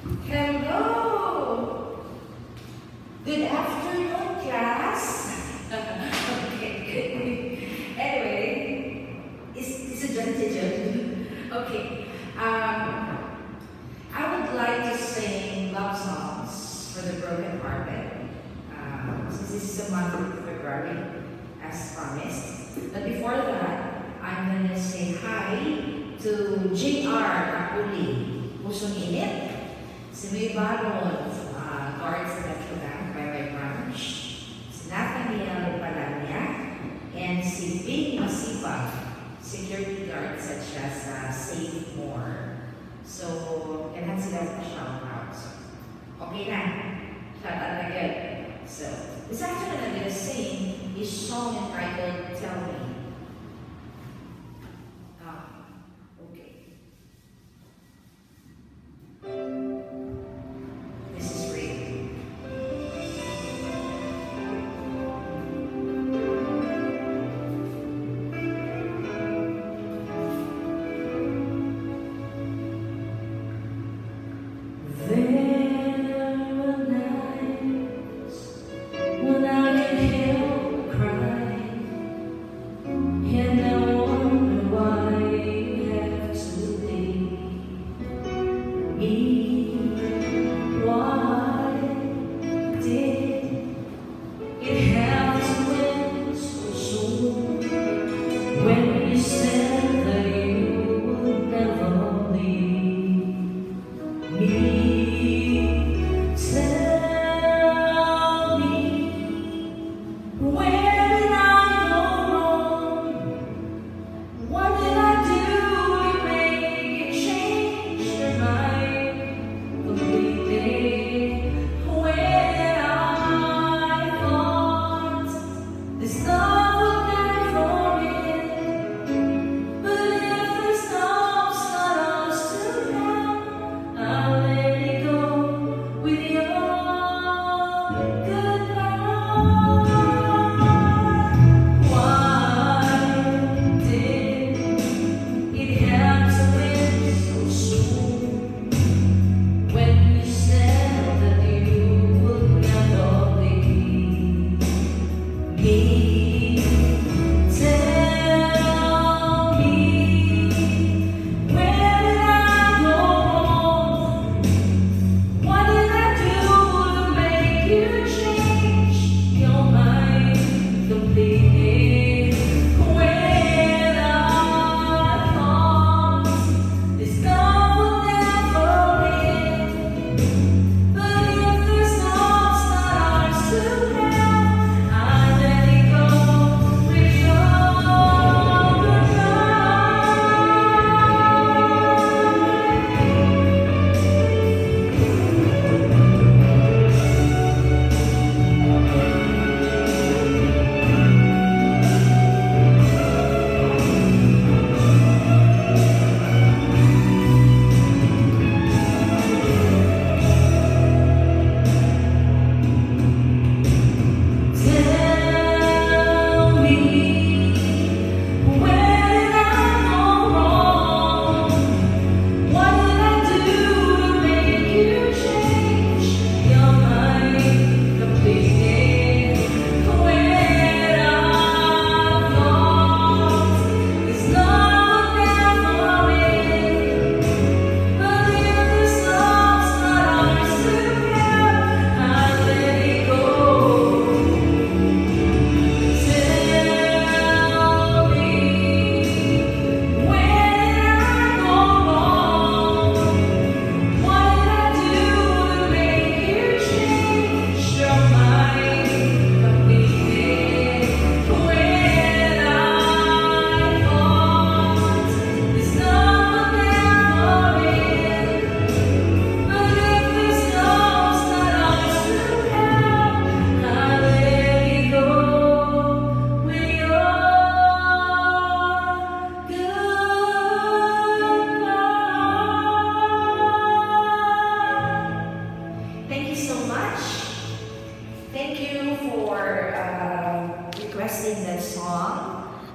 Hello! Good afternoon, class! Okay. Anyway, it's a joke. Okay. I would like to sing love songs for the broken hearted. Since this is a month of February, as promised. But before that, I'm gonna say hi to JR Napoli, Pusong Init, si May Baron, guards sa Metro Bank, by branch, si Nathaniel Palanya, and si Big Masipa, security guard such as Save More. So, kailan sila sa shout-out. Okay na. Shout-out na good. So, this afternoon I'm going to sing a song entitled Tell Me. Okay. This is great.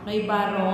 May Baron.